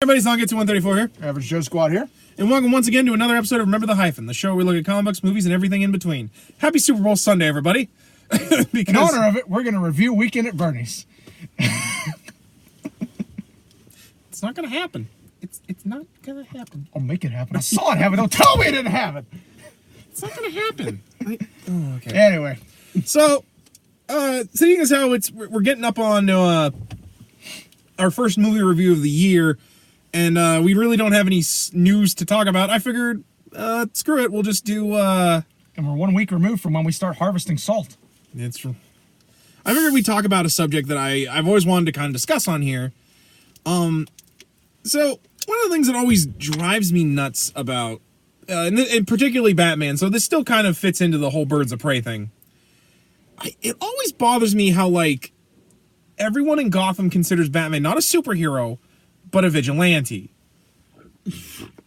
Everybody's on Get to 134 here. Average Joe Squad here. And welcome once again to another episode of Remember the Hyphen, the show where we look at comic books, movies, and everything in between. Happy Super Bowl Sunday, everybody. In honor of it, we're going to review Weekend at Bernie's. It's not going to happen. It's not going to happen. I'll make it happen. I saw it happen. Don't tell me it didn't happen. It's not going to happen. Okay. Anyway. So, seeing as how we're getting up on our first movie review of the year, and we really don't have any news to talk about, I figured, screw it, we'll just do... And we're 1 week removed from when we start harvesting salt. It's true. I figured we'd talk about a subject that I've always wanted to kind of discuss on here. So, one of the things that always drives me nuts about, and particularly Batman, so this still kind of fits into the whole Birds of Prey thing. It always bothers me how, like, everyone in Gotham considers Batman not a superhero, but a vigilante.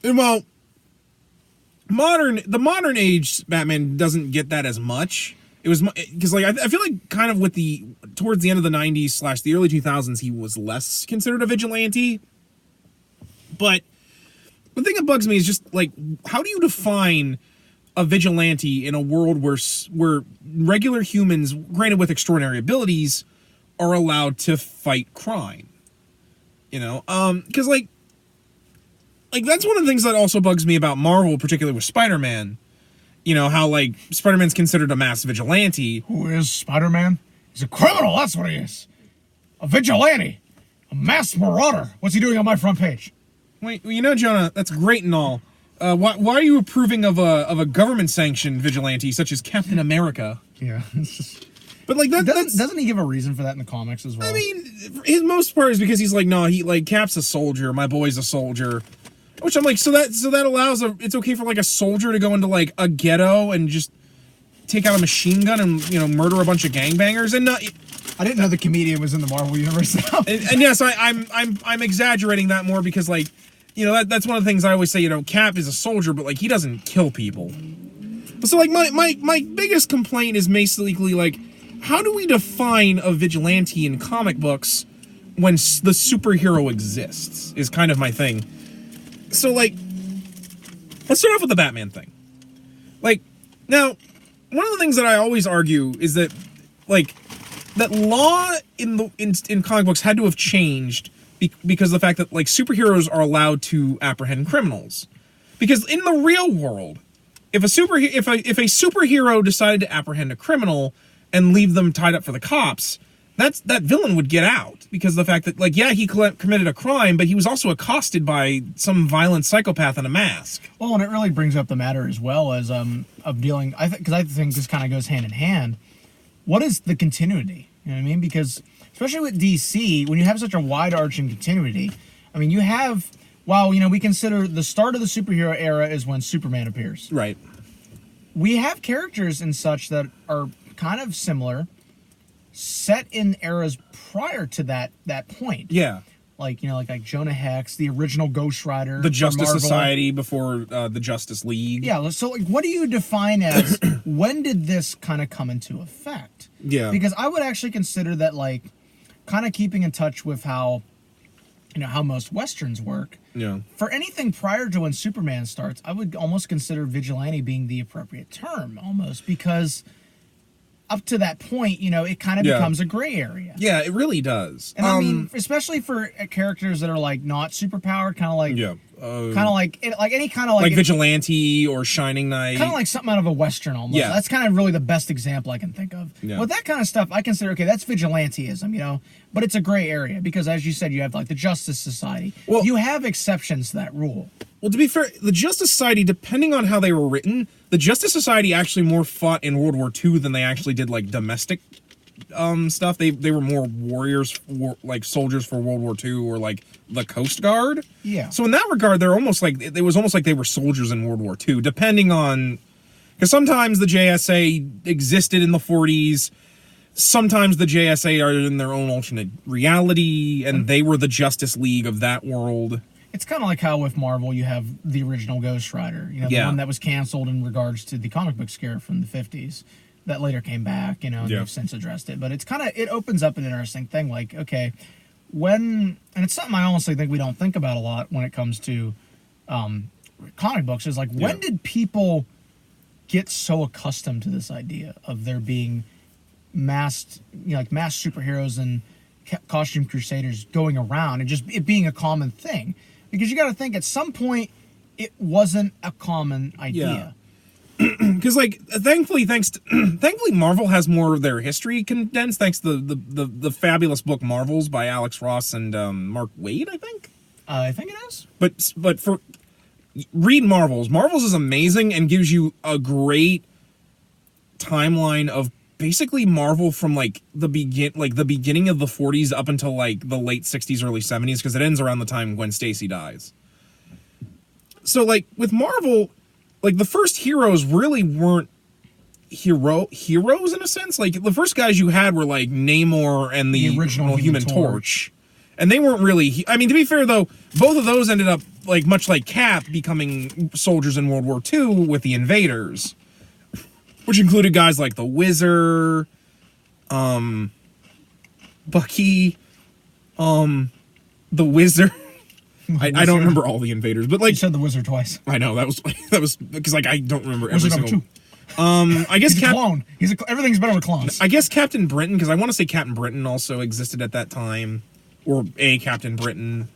And while the modern age Batman doesn't get that as much, it was because, like, I feel like kind of with towards the end of the 90s / the early 2000s, he was less considered a vigilante. But the thing that bugs me is just, like, how do you define a vigilante in a world where regular humans, granted with extraordinary abilities, are allowed to fight crime? You know, because like that's one of the things that also bugs me about Marvel, particularly with Spider-Man. You know, how, like, Spider-Man's considered a mass vigilante. Who is Spider-Man? He's a criminal, that's what he is. A vigilante. A mass marauder. What's he doing on my front page? Wait, you know, Jonah, that's great and all. Why are you approving of a government-sanctioned vigilante such as Captain America? Yeah. But, like, doesn't he give a reason for that in the comics as well? I mean, his most part is because he's like, no, Cap's a soldier, my boy's a soldier. Which I'm like, so that allows it's okay for, like, a soldier to go into, like, a ghetto and just take out a machine gun and, you know, murder a bunch of gangbangers. And I didn't know the comedian was in the Marvel universe now. and yes, I'm exaggerating that more because, like, you know, that's one of the things I always say. You know, Cap is a soldier, but, like, he doesn't kill people. So, like, my biggest complaint is basically, like, how do we define a vigilante in comic books when the superhero exists is kind of my thing. So, like, let's start off with the Batman thing. Like, now, one of the things that I always argue is that, like, that law in comic books had to have changed because of the fact that, like, superheroes are allowed to apprehend criminals. Because in the real world, if a superhero decided to apprehend a criminal and leave them tied up for the cops, that villain would get out because of the fact that, like, yeah, he committed a crime, but he was also accosted by some violent psychopath in a mask. Well, and it really brings up the matter as well as of dealing. Because I think this kind of goes hand in hand. What is the continuity? You know what I mean? Because especially with DC, when you have such a wide-arching continuity, I mean, you have, while, you know, we consider the start of the superhero era is when Superman appears. Right. We have characters and such that are kind of similar, set in eras prior to that point. Yeah. Like, you know, like Jonah Hex, the original Ghost Rider. The Justice Society before the Justice League. Yeah, so, like, what do you define as, when did this kind of come into effect? Yeah. Because I would actually consider that, like, kind of keeping in touch with how, you know, how most Westerns work. Yeah. For anything prior to when Superman starts, I would almost consider vigilante being the appropriate term, almost, because up to that point, you know, it kind of becomes a gray area. Yeah, it really does. And I mean, especially for characters that are, like, not superpowered, kind of like, any kind of like Vigilante or Shining Knight, kind of like something out of a Western almost. Yeah, that's kind of really the best example I can think of. Yeah. With that kind of stuff, I consider, okay, that's vigilanteism, you know, but it's a gray area because, as you said, you have, like, the Justice Society. Well, you have exceptions to that rule. Well, to be fair, the Justice Society, depending on how they were written, the Justice Society actually more fought in World War II than they actually did, like, domestic stuff. They were more warriors, like soldiers for World War II or, like, the Coast Guard. Yeah. So in that regard, they're almost like, it was almost like they were soldiers in World War II, depending on, because sometimes the JSA existed in the 40s. Sometimes the JSA are in their own alternate reality, and they were the Justice League of that world. It's kind of like how with Marvel you have the original Ghost Rider, you know, the one that was canceled in regards to the comic book scare from the 50s. that later came back, you know, and they've since addressed it. But it's kind of, it opens up an interesting thing, like, okay, and it's something I honestly think we don't think about a lot when it comes to comic books, is like, when did people get so accustomed to this idea of there being masked superheroes and costume crusaders going around and just it being a common thing? Because you got to think, at some point it wasn't a common idea. Because thankfully Marvel has more of their history condensed thanks to the fabulous book Marvels by Alex Ross and Mark Waid, I think. I think it is. But read Marvels. Marvels is amazing and gives you a great timeline of basically Marvel from the beginning of the 40s up until the late 60s, early 70s, because it ends around the time Gwen Stacy dies. So with Marvel, the first heroes really weren't heroes in a sense. The first guys you had were Namor and the original Human Torch. And they weren't really, I mean, to be fair though, both of those ended up much like Cap becoming soldiers in World War II with the Invaders, which included guys like the Wizard, Bucky, the Wizard. I don't remember all the Invaders, but you said the Wizard twice. I know that was because I don't remember every Wizard single. I guess he's a clone. Everything's better with clones. I guess Captain Britain, because I want to say Captain Britain also existed at that time, or a Captain Britain.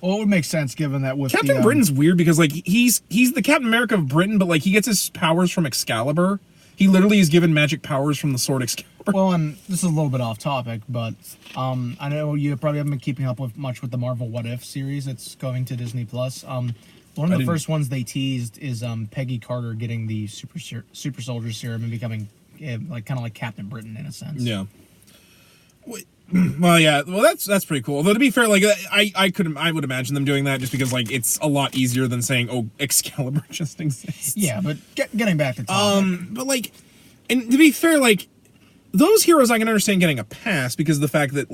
Well, it would make sense given that with Captain Britain's weird because he's the Captain America of Britain, but he gets his powers from Excalibur. He literally is given magic powers from the sword Excalibur. Well, and this is a little bit off topic, but I know you probably haven't been keeping up with much with the Marvel What If series that's going to Disney Plus. One of the first ones they teased is Peggy Carter getting the super soldier serum and becoming kind of like Captain Britain in a sense. Yeah. Well, yeah. Well, that's pretty cool. Although to be fair, I would imagine them doing that just because it's a lot easier than saying, "Oh, Excalibur just exists." Yeah, but getting back to topic. But and to be fair, those heroes I can understand getting a pass because of the fact that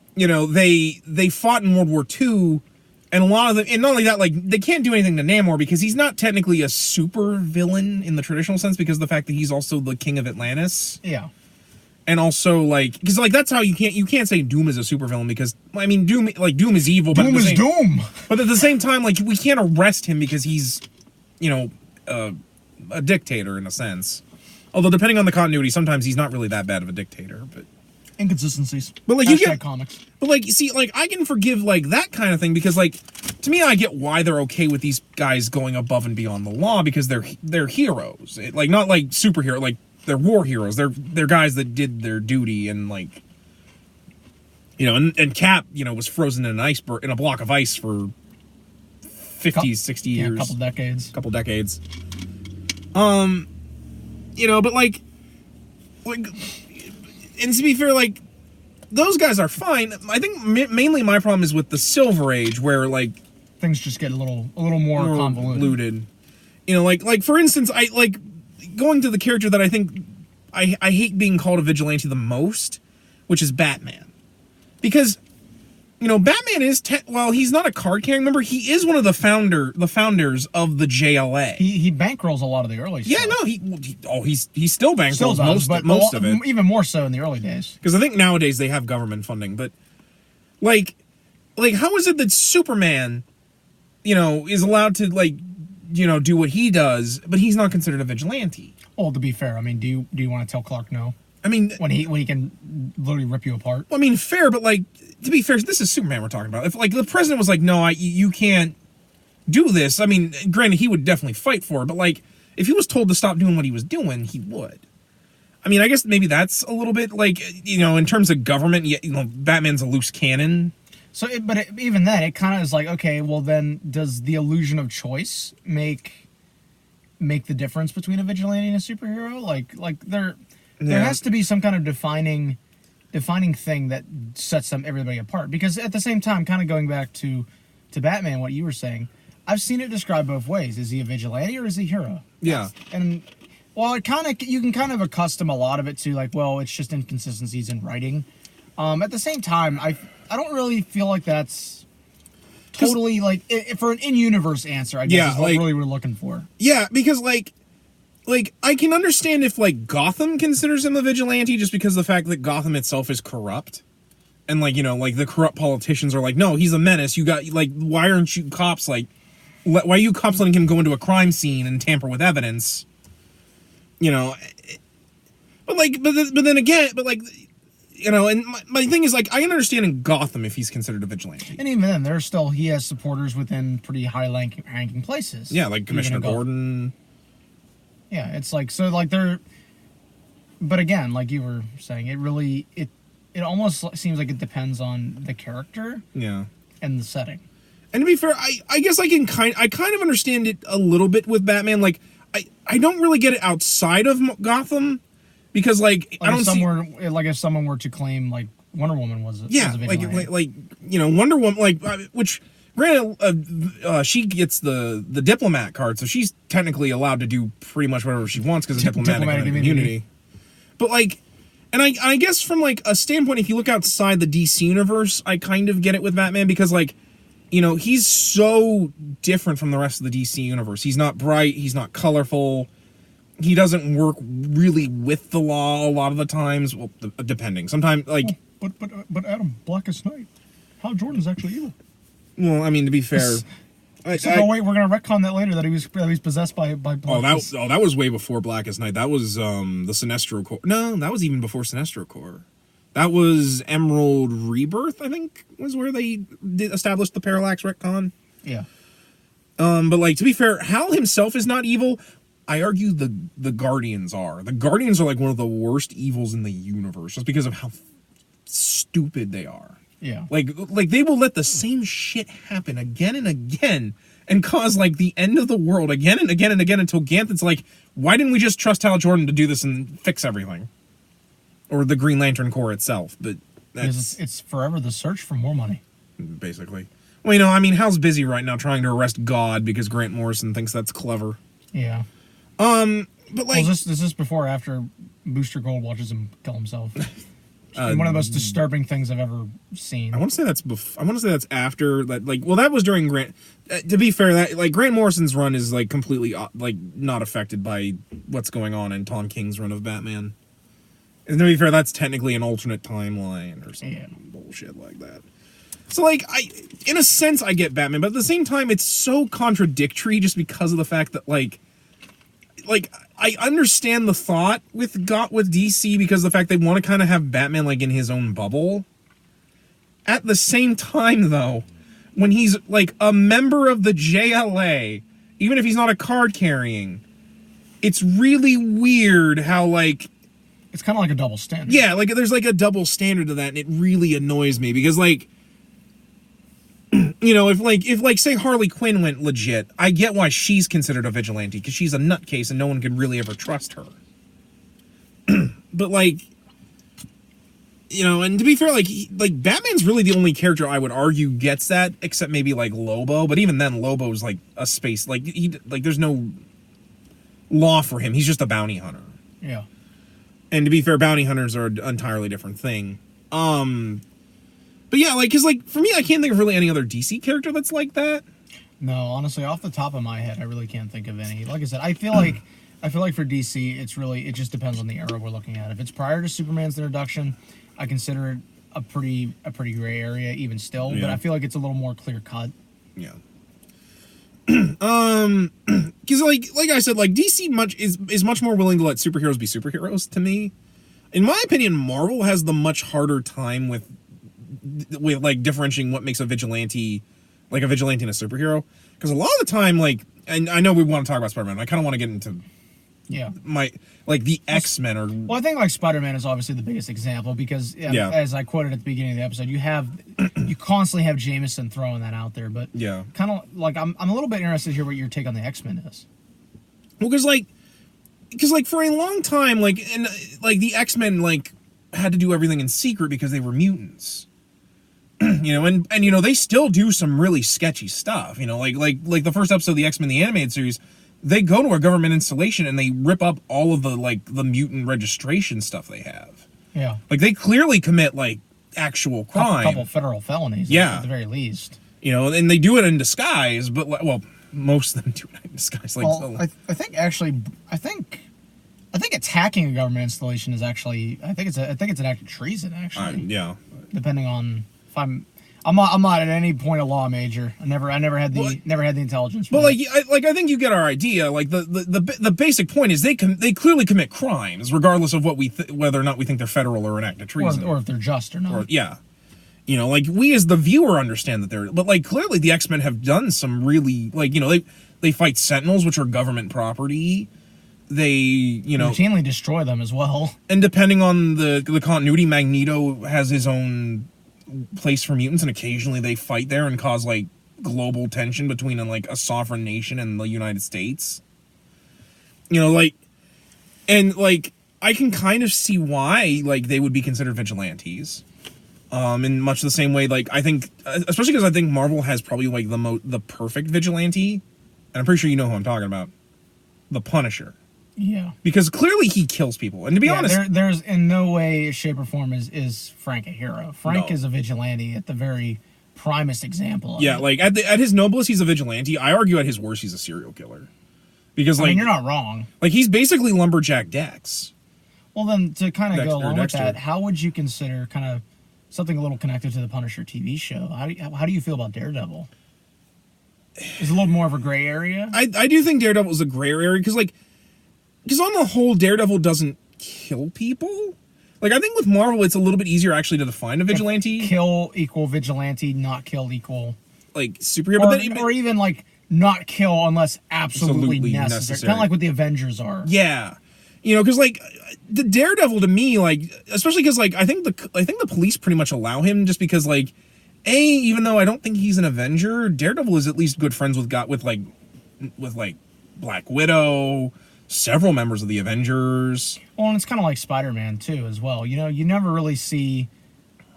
they fought in World War II, and a lot of them, and not only that, they can't do anything to Namor because he's not technically a super villain in the traditional sense because of the fact that he's also the king of Atlantis. Yeah. And also, because that's how you can't say Doom is a supervillain because Doom is evil. Doom is Doom. But at the same time, we can't arrest him because he's, a dictator in a sense. Although depending on the continuity, sometimes he's not really that bad of a dictator. But inconsistencies. But you get comics. But I can forgive that kind of thing because to me I get why they're okay with these guys going above and beyond the law because they're heroes. Not superhero they're war heroes. They're guys that did their duty and and Cap, was frozen in an iceberg in a block of ice for 50, 60 years. A couple decades. But and to be fair, those guys are fine. I think mainly my problem is with the Silver Age where things just get a little more convoluted. For instance, going to the character that I think I hate being called a vigilante the most, which is Batman. Because, Batman is, he's not a card-carrying member, he is one of the founders of the JLA. He bankrolls a lot of the early stuff. Yeah, no, he still bankrolls most of it. Even more so in the early days. Because I think nowadays they have government funding, but, how is it that Superman, is allowed to, do what he does, but he's not considered a vigilante? Well, to be fair, do you want to tell Clark no? When he can literally rip you apart? Well, fair, but to be fair, this is Superman we're talking about. If the president was no, you can't do this. Granted, he would definitely fight for it, but if he was told to stop doing what he was doing, he would. I guess maybe that's a little bit in terms of government, Batman's a loose cannon. So, even then, it kind of is okay, well then, does the illusion of choice make the difference between a vigilante and a superhero? There has to be some kind of defining thing that sets everybody apart. Because at the same time, kind of going back to Batman, what you were saying, I've seen it described both ways. Is he a vigilante or is he a hero? Yeah. And you can kind of accustom a lot of it to it's just inconsistencies in writing. At the same time, I don't really feel like that's totally for an in-universe answer, I guess is what really we're looking for. Yeah, because I can understand if Gotham considers him a vigilante just because of the fact that Gotham itself is corrupt. and like, you know, like the corrupt politicians are like, no, he's a menace. You got, like, why aren't you cops like, why are you cops letting him go into a crime scene and tamper with evidence? You know, but like, but then again, but like, you know, and my thing is, like, I can understand in Gotham if he's considered a vigilante. And even then, he has supporters within pretty high ranking places. Yeah, like Commissioner Gordon. Yeah, it's like, so like they're, but again, like you were saying, it almost seems like it depends on the character. Yeah. And the setting. And to be fair, I guess I kind of understand it a little bit with Batman. Like, I don't really get it outside of Gotham. Because, like I don't if someone were to claim, like, Wonder Woman was a vigilante. like you know, Wonder Woman, like, which, granted, she gets the diplomat card, so she's technically allowed to do pretty much whatever she wants because of diplomatic immunity. But, like, and I guess from, like, a standpoint, if you look outside the DC universe, I kind of get it with Batman because, like, you know, he's so different from the rest of the DC universe. He's not bright, he's not colorful. He doesn't work really with the law a lot of the times. Well, depending. Sometimes, like... But Adam, Blackest Night. Hal Jordan's actually evil. Well, I mean, to be fair... wait, we're going to retcon that later, that he was possessed by Blackest. That was way before Blackest Night. That was the Sinestro Corps. No, that was even before Sinestro Corps. That was Emerald Rebirth, I think, was where they established the Parallax retcon. Yeah. But, like, to be fair, Hal himself is not evil. I argue the Guardians are. The Guardians are like one of the worst evils in the universe just because of how stupid they are. Yeah. Like they will let the same shit happen again and again and cause like the end of the world again and again and again until Ganthet's like, why didn't we just trust Hal Jordan to do this and fix everything? Or the Green Lantern Corps itself. But it's forever the search for more money. Basically. Well, you know, I mean, Hal's busy right now trying to arrest God because Grant Morrison thinks that's clever. Yeah. But like, is this before or after Booster Gold watches him kill himself? One of the most disturbing things I've ever seen. I want to say that's after that. Like, well, that was during Grant. To be fair, that like Grant Morrison's run is like completely like not affected by what's going on in Tom King's run of Batman. And to be fair, that's technically an alternate timeline or some bullshit like that. So like, in a sense, I get Batman, but at the same time, it's so contradictory just because of the fact that like I understand the thought with DC because of the fact they want to kind of have Batman like in his own bubble. At the same time, though, when he's like a member of the JLA, even if he's not a card carrying, it's really weird how like it's kind of like a double standard. Yeah, like there's like a double standard to that, and it really annoys me because like, you know, if say Harley Quinn went legit, I get why she's considered a vigilante because she's a nutcase and no one can really ever trust her. But like, you know, and to be fair, like Batman's really the only character I would argue gets that, except maybe like Lobo. But even then, Lobo's like a space there's no law for him. He's just a bounty hunter. Yeah. And to be fair, bounty hunters are an entirely different thing. But yeah, like, because, like, for me, I can't think of really any other DC character that's like that. No, honestly, off the top of my head, I really can't think of any. Like I said, I feel like for DC, it just depends on the era we're looking at. If it's prior to Superman's introduction, I consider it a pretty gray area, even still. Yeah. But I feel like it's a little more clear cut. Yeah. Because like I said, like DC is much more willing to let superheroes be superheroes to me. In my opinion, Marvel has the much harder time with like differentiating what makes a vigilante and a superhero, because a lot of the time, like, and I know we want to talk about Spider-Man, I kind of want to get into the X-Men or I think like Spider-Man is obviously the biggest example because as I quoted at the beginning of the episode, you constantly have Jameson throwing that out there, but kind of like I'm a little bit interested to hear what your take on the X-Men is. Well, because for a long time, the X-Men had to do everything in secret because they were mutants. You know, and you know, they still do some really sketchy stuff, you know, like the first episode of the X-Men the animated series, they go to a government installation and they rip up all of the mutant registration stuff they have. Yeah. Like they clearly commit actual crime. A couple federal felonies, at the very least. You know, and they do it in disguise, but most of them do it in disguise. I think attacking a government installation is actually I think it's an act of treason actually. Yeah. depending on if I'm not at any point a law major. I never had the intelligence. But I think you get our idea. Like the basic point is they clearly commit crimes regardless of what whether or not we think they're federal or an act of treason, or if they're just or not. Or, yeah. You know, like we as the viewer understand that they're, but like clearly the X-Men have done some really, like, you know, they fight Sentinels, which are government property. They routinely destroy them as well. And depending on the continuity, Magneto has his own place for mutants, and occasionally they fight there and cause like global tension between like a sovereign nation and the United States. You know, like, and like I can kind of see why like they would be considered vigilantes. In much the same way, like I think, especially because I think Marvel has probably like the perfect vigilante, and I'm pretty sure you know who I'm talking about, the Punisher. Yeah. Because clearly he kills people, and to be honest, there's in no way, shape, or form is Frank a hero. Frank is a vigilante at the very primest example. Yeah, like at his noblest, he's a vigilante. I argue at his worst, he's a serial killer. Because like, I mean, you're not wrong. Like he's basically Lumberjack Dex. Well, then to kind of go along with Dexter. that, how would you consider kind of something a little connected to the Punisher TV show? How do you feel about Daredevil? It's a little more of a gray area. I do think Daredevil is a gray area because on the whole, Daredevil doesn't kill people. Like I think with Marvel, it's a little bit easier actually to define a vigilante. Kill equal vigilante, not kill equal like superhero, or even like not kill unless absolutely necessary. Kind of like what the Avengers are. Yeah. You know, because like the Daredevil to me, like especially because like I think the police pretty much allow him just because like even though I don't think he's an Avenger, Daredevil is at least good friends with Black Widow, several members of the Avengers. Well, and it's kind of like Spider-Man too, as well. You know, you never really see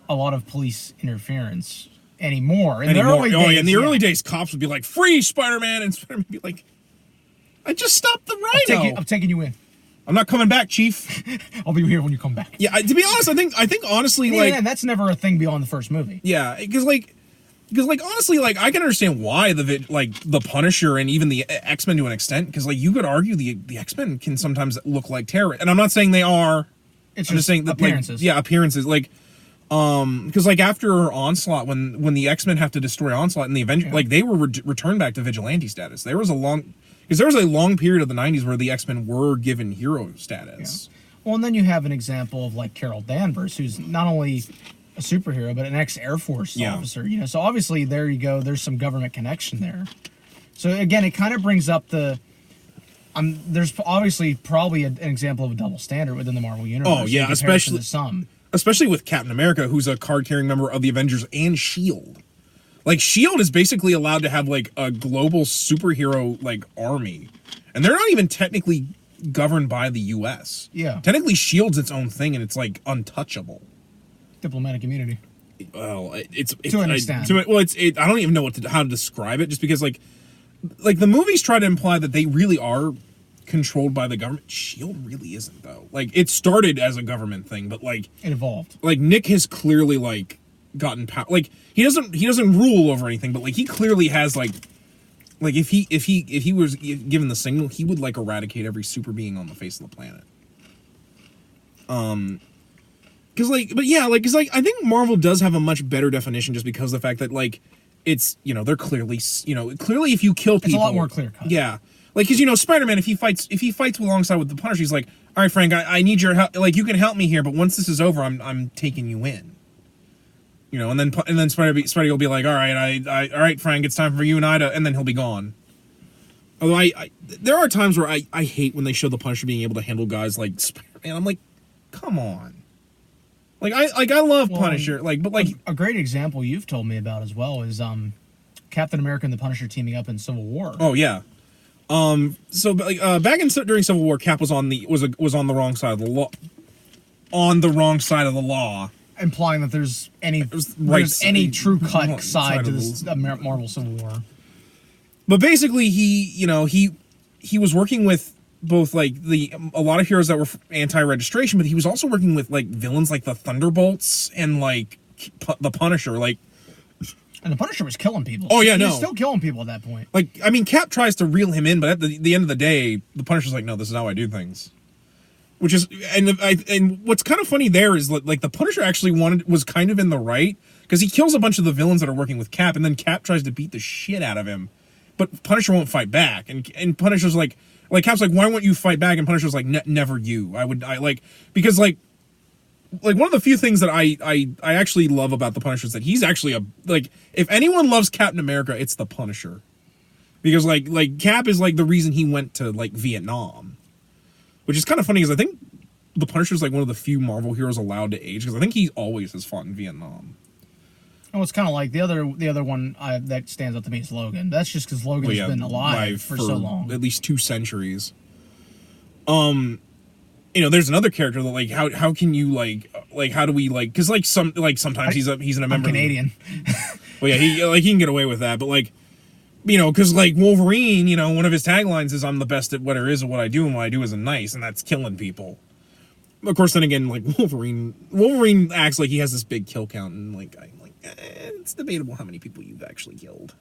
a lot of police interference anymore. In the early days, cops would be like, "Free Spider-Man," and Spider-Man would be like, "I just stopped the Rhino. I'm taking you in. I'm not coming back, Chief. I'll be here when you come back." Yeah, to be honest, I think honestly, and that's never a thing beyond the first movie. Yeah, because honestly, like I can understand why the Punisher and even the X-Men to an extent, because like you could argue the X-Men can sometimes look like terrorists, and I'm not saying they are. I'm just saying that appearances. Appearances. Like, because like after Onslaught, when the X-Men have to destroy Onslaught and the Avengers, like they were returned back to vigilante status. There was a long period of the 90s where the X-Men were given hero status. Yeah. Well, and then you have an example of like Carol Danvers, who's not only a superhero but an ex-Air Force officer. You know, so obviously there you go. There's some government connection there. So again, it kind of brings up there's obviously probably an example of a double standard within the Marvel universe. Oh yeah, especially with Captain America, who's a card-carrying member of the Avengers and S.H.I.E.L.D. Like, S.H.I.E.L.D. is basically allowed to have, like, a global superhero, like, army. And they're not even technically governed by the U.S. Yeah. Technically, S.H.I.E.L.D.'s its own thing, and it's, like, untouchable. Diplomatic immunity. Well, it's to an extent. I don't even know how to describe it, just because, like the movies try to imply that they really are controlled by the government. S.H.I.E.L.D. really isn't, though. Like, it started as a government thing, but, like... It evolved. Like, Nick has clearly, like... gotten power. Like he doesn't rule over anything, but like he clearly has like if he was given the signal, he would like eradicate every super being on the face of the planet. Because I think Marvel does have a much better definition just because of the fact that like it's they're clearly if you kill people, it's a lot more clear cut. Yeah, like because Spider-Man if he fights alongside with the Punisher, he's like, all right, Frank, I need your help. Like you can help me here, but once this is over, I'm taking you in. And then Spidey will be like, all right, Frank, it's time for you and I to, and then he'll be gone. Although there are times where I hate when they show the Punisher being able to handle guys like Spider-Man. I'm like, come on. Like I love Punisher. A great example you've told me about as well is Captain America and the Punisher teaming up in Civil War. Oh yeah. So back during Civil War, Cap was on the wrong side of the law. On the wrong side of the law. Implying that there's any true cut side to this Marvel Civil War. But basically, he was working with both like a lot of heroes that were anti-registration, but he was also working with like villains like the Thunderbolts and like the Punisher, like. And the Punisher was killing people. Oh yeah, he was still killing people at that point. Like, I mean, Cap tries to reel him in, but at the end of the day, the Punisher's like, no, this is how I do things. Which is, and what's kind of funny there is like the Punisher actually was kind of in the right, because he kills a bunch of the villains that are working with Cap, and then Cap tries to beat the shit out of him, but Punisher won't fight back, and Punisher's like Cap's like, why won't you fight back? And Punisher's like, never you. Because like one of the few things that I actually love about the Punisher is that he's actually if anyone loves Captain America, it's the Punisher, because like Cap is like the reason he went to like Vietnam. Which is kind of funny because I think the Punisher is like one of the few Marvel heroes allowed to age, because I think he always has fought in Vietnam. Oh, it's kind of like the other one that stands out to me is Logan. That's just because Logan's been alive for so long, at least 2 centuries. There's another character that like how can you how do we because sometimes he's in a member. I'm Canadian. Well, yeah, he can get away with that, but because Wolverine, one of his taglines is, "I'm the best at what there is and what I do, and what I do isn't nice," and that's killing people. Of course, then again, Wolverine acts like he has this big kill count, and it's debatable how many people you've actually killed.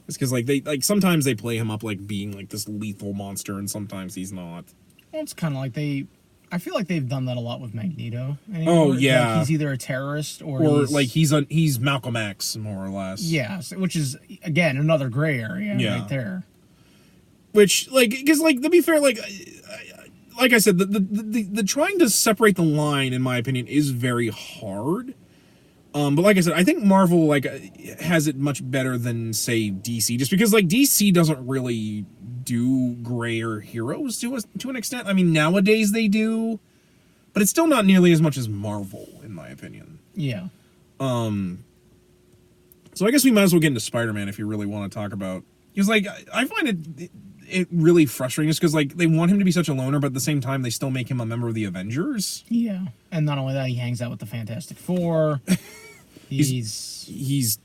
It's because they sometimes they play him up like being this lethal monster, and sometimes he's not. Well, it's kind of like I feel like they've done that a lot with Magneto. Oh yeah, he's either a terrorist or he's Malcolm X, more or less. Yeah, which is again another gray area right there. Which because to be fair, like I said, the trying to separate the line, in my opinion, is very hard. But like I said, I think Marvel has it much better than say DC, just because DC doesn't really do grayer heroes to an extent. I mean, nowadays they do, but it's still not nearly as much as Marvel, in my opinion. Yeah. So I guess we might as well get into Spider-Man if you really want to talk about, because I find it really frustrating, just because they want him to be such a loner, but at the same time they still make him a member of the Avengers. Yeah, and not only that, he hangs out with the Fantastic Four. He's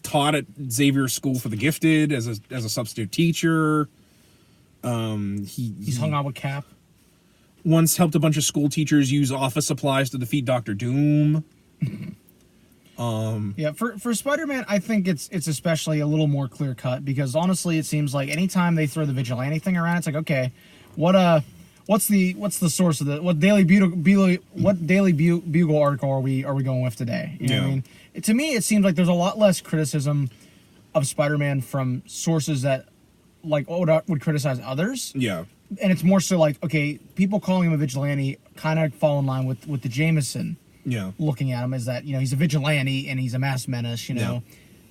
taught at Xavier School for the Gifted as a substitute teacher. He's hung out with Cap. Once helped a bunch of school teachers use office supplies to defeat Dr. Doom. Yeah, for Spider-Man, I think it's especially a little more clear cut, because honestly, it seems like anytime they throw the vigilante thing around, it's like, okay, what's the source of what Daily Bugle article are we going with today? You know what I mean? To me, it seems like there's a lot less criticism of Spider-Man from sources that would criticize others. Yeah. And it's more so okay, people calling him a vigilante kind of fall in line with the Jameson. Yeah. Looking at him as that, he's a vigilante and he's a mass menace,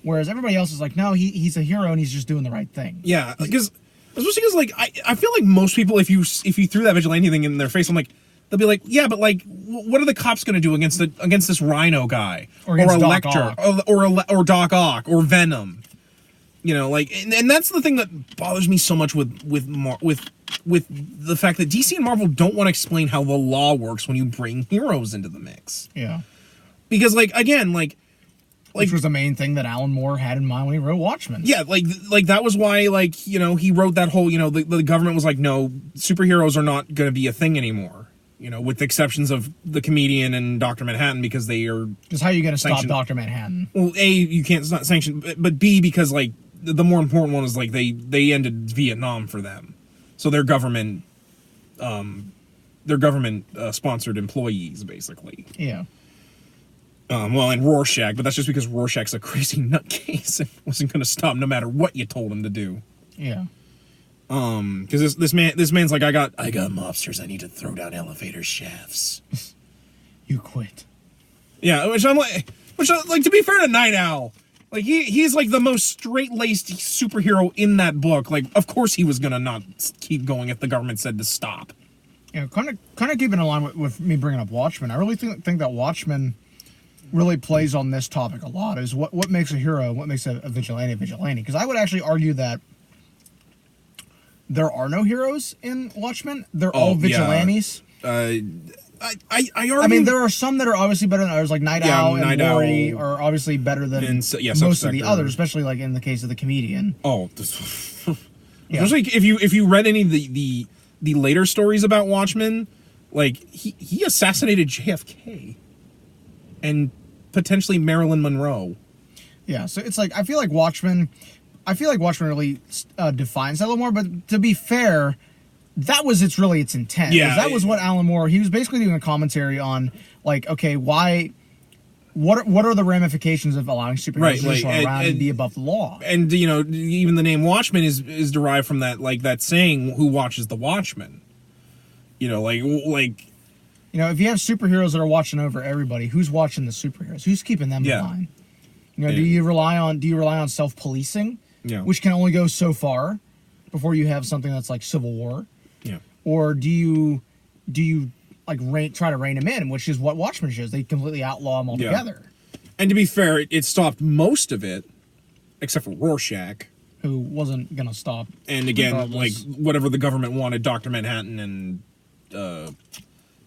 Whereas everybody else is like, no, he's a hero and he's just doing the right thing. Yeah, because especially because I feel like most people, if you threw that vigilante thing in their face, I'm like, they'll be like, yeah, but what are the cops going to do against this Rhino guy or Electro or Doc Ock or Venom? And that's the thing that bothers me so much with the fact that DC and Marvel don't want to explain how the law works when you bring heroes into the mix. Yeah. Because again, which was the main thing that Alan Moore had in mind when he wrote Watchmen. Yeah, that was why he wrote that whole, the government was like, no, superheroes are not going to be a thing anymore. With the exceptions of the Comedian and Dr. Manhattan, because they are. Because how are you going to stop Dr. Manhattan? Well, A, you can't not sanction, but B, because the more important one is they ended Vietnam for them, so they're government sponsored employees basically. Yeah. Well, and Rorschach, but that's just because Rorschach's a crazy nutcase and wasn't going to stop no matter what you told him to do. Yeah. Because this man's like, I got mobsters. I need to throw down elevator shafts. You quit. Yeah, which to be fair to Night Owl, he's the most straight-laced superhero in that book. Of course he was gonna not keep going if the government said to stop. Yeah, kind of keeping in line with me bringing up Watchmen. I really think that Watchmen really plays on this topic a lot. Is what makes a hero, what makes a vigilante. Because I would actually argue that there are no heroes in Watchmen. They're all vigilantes. Yeah. I argue. I mean, there are some that are obviously better than others, like Night Owl and Maury are obviously better than most of the others, especially in the case of the Comedian. Oh, especially if you read any of the later stories about Watchmen, he assassinated JFK and potentially Marilyn Monroe. Yeah, so it's I feel like Watchmen really defines that a little more. But to be fair, that was its intent. Yeah, That was what Alan Moore, he was basically doing a commentary on, like, okay, what are the ramifications of allowing superheroes to just run around and be above the law? And, you know, even the name Watchmen is derived from that, like, that saying, who watches the Watchmen? You know, like, you know, if you have superheroes that are watching over everybody, who's watching the superheroes? Who's keeping them in line? You know, do you rely on self-policing, which can only go so far before you have something that's like Civil War? Yeah. Or do you like try to rein them in, which is what Watchmen shows. They completely outlaw them altogether. Yeah. And to be fair, it stopped most of it, except for Rorschach, who wasn't gonna stop. And again, like whatever the government wanted Dr. Manhattan and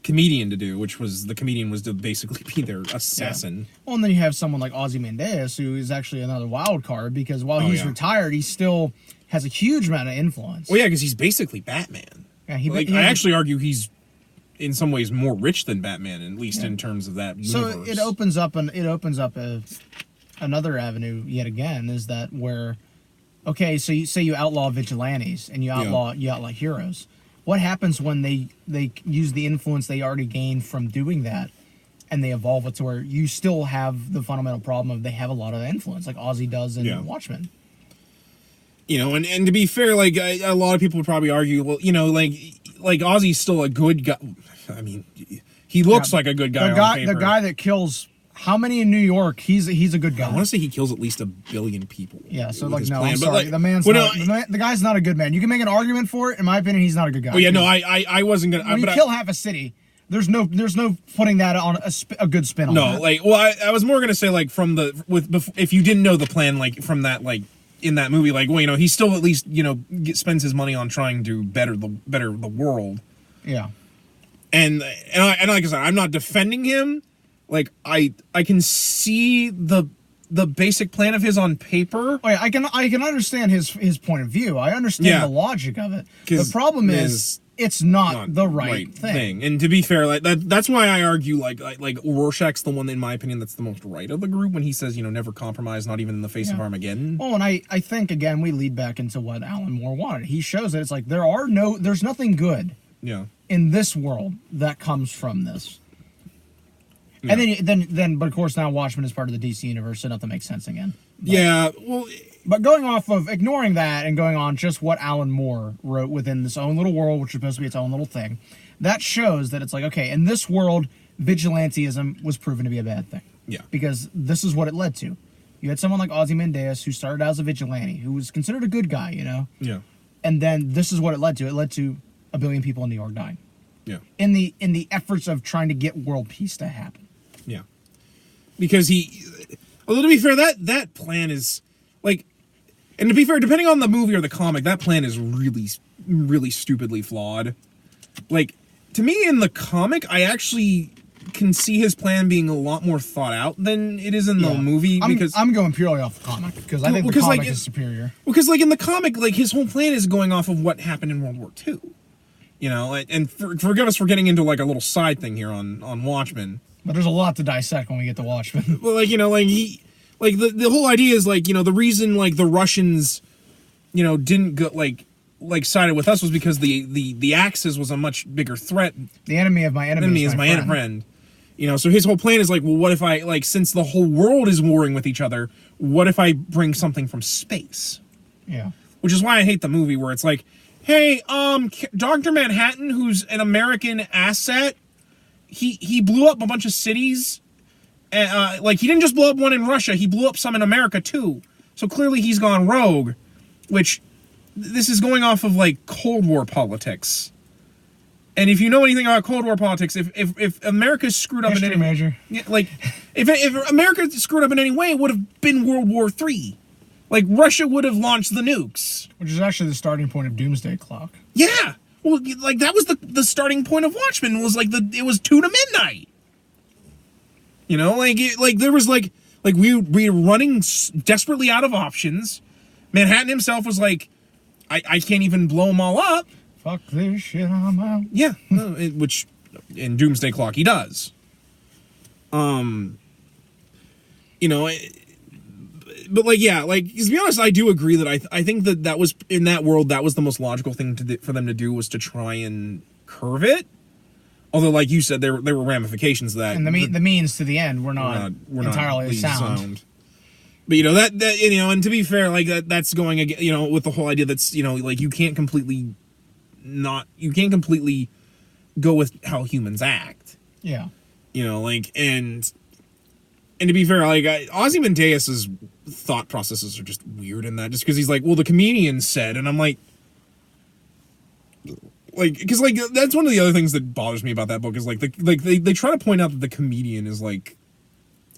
Comedian to do, which was the Comedian was to basically be their assassin. Well, and then you have someone like Ozymandias, who is actually another wild card, because while he's retired, he still has a huge amount of influence. Well, yeah, because he's basically Batman. Yeah, I actually argue he's in some ways more rich than Batman, at least in terms of that universe. So it opens up another avenue yet again, is that where, okay, so you say you outlaw vigilantes and you outlaw heroes. What happens when they use the influence they already gained from doing that, and they evolve it to where you still have the fundamental problem of they have a lot of influence, like Ozzy does in Watchmen. You know, and to be fair, like a lot of people would probably argue, well, you know, like Ozzy's still a good guy. I mean, he looks like a good guy on paper. The guy that kills how many in New York? He's a good guy. I want to say he kills at least 1 billion people. Yeah, so like no, I'm sorry, the guy's not a good man. You can make an argument for it. In my opinion, he's not a good guy. Well, yeah, no, I wasn't gonna. When you kill half a city, there's no putting that on a good spin on that. No, like, well, I was more gonna say like if you didn't know the plan, like from that, like in that movie, like, well, you know, he still at least, you know, spends his money on trying to better the world. Yeah. And like I said, I'm not defending him. Like I can see the basic plan of his on paper. Oh, yeah, I can understand his point of view. I understand the logic of it. The problem is it's not the right thing. And to be fair, like that's why I argue like Rorschach's the one, in my opinion, that's the most right of the group when he says, you know, never compromise, not even in the face of Armageddon. Oh, and I think again we lead back into what Alan Moore wanted. He shows that it's like there's nothing good in this world that comes from this. Yeah. And then but of course now Watchmen is part of the DC universe, so nothing makes sense again. But going off of ignoring that and going on just what Alan Moore wrote within this own little world, which is supposed to be its own little thing, that shows that it's like, okay, in this world, vigilantism was proven to be a bad thing. Yeah. Because this is what it led to. You had someone like Ozymandias who started out as a vigilante, who was considered a good guy, you know? Yeah. And then this is what it led to. It led to 1 billion people in New York dying. Yeah. In the efforts of trying to get world peace to happen. Yeah. Because although to be fair, that plan is like, and to be fair, depending on the movie or the comic, that plan is really, really stupidly flawed. Like, to me in the comic, I actually can see his plan being a lot more thought out than it is in the movie. Because I'm going purely off the comic because I think the comic is superior. Because like in the comic, like his whole plan is going off of what happened in World War II. You know, and forgive us for getting into like a little side thing here on Watchmen. But there's a lot to dissect when we get to Watchmen. Well, like, you know, like the whole idea is like, you know, the reason like the Russians, you know, didn't go like sided with us was because the Axis was a much bigger threat. The enemy of my enemy is my friend. You know, so his whole plan is like, well, what if I, like, since the whole world is warring with each other, what if I bring something from space? Yeah. Which is why I hate the movie where it's like, hey, Dr. Manhattan, who's an American asset, he blew up a bunch of cities. Like, he didn't just blow up one in Russia, he blew up some in America, too. So clearly he's gone rogue, which, this is going off of, like, Cold War politics. And if you know anything about Cold War politics, if America's screwed up in any major, like if America screwed up in any way, it would have been World War III. Like Russia would have launched the nukes, which is actually the starting point of Doomsday Clock. Yeah, well, like that was the starting point of Watchmen. Was like it was 2 to midnight. You know, like there was like we were running desperately out of options. Manhattan himself was like, I can't even blow them all up. Fuck this shit, I'm out. Yeah, which in Doomsday Clock he does. You know, but like, yeah, like, to be honest, I do agree that I think that was, in that world, that was the most logical thing for them to do, was to try and curve it. Although, like you said, there were ramifications of that. And the means to the end were not entirely sound. But, you know, that you know, and to be fair, like, that's going again, you know, with the whole idea that's, you know, like, you can't completely go with how humans act. Yeah. You know, like, and to be fair, like, Ozymandias's thought processes are just weird in that, just because he's like, well, the comedian said, and I'm like, because, like, that's one of the other things that bothers me about that book, is, like, they try to point out that the comedian is, like,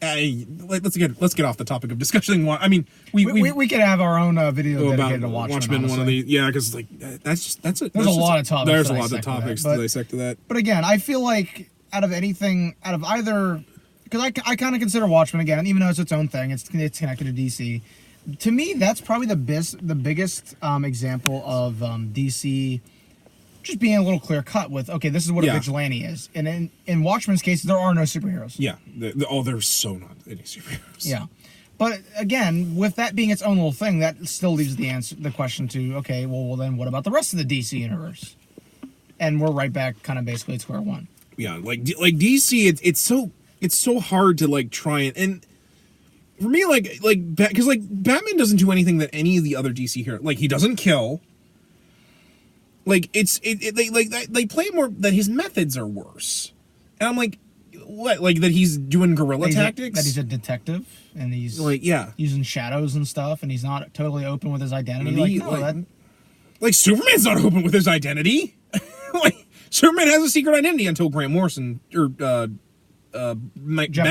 let's get off the topic of discussing. I mean, we could have our own video dedicated to Watchmen. One of the, yeah, because, like, there's a lot of topics. There's a lot of topics to dissect to that. But again, I feel like out of either, because I kind of consider Watchmen, again, even though it's its own thing, it's connected to DC. To me, that's probably the biggest example of DC just being a little clear cut with, okay, this is what a vigilante is. And in Watchmen's case, there are no superheroes. Yeah. There's so not any superheroes. Yeah. But again, with that being its own little thing, that still leaves the question to, okay, well then what about the rest of the DC universe? And we're right back kind of basically at square one. Yeah, like DC, it's so hard to, like, try and for me, because, like, Batman doesn't do anything that any of the other DC heroes, like, he doesn't kill. Like, they play more that his methods are worse, and I'm like, what? Like, that he's doing guerrilla tactics? That he's a detective, and he's, like, using shadows and stuff, and he's not totally open with his identity. Like, Superman's not open with his identity. Like, Superman has a secret identity until Grant Morrison or Jeff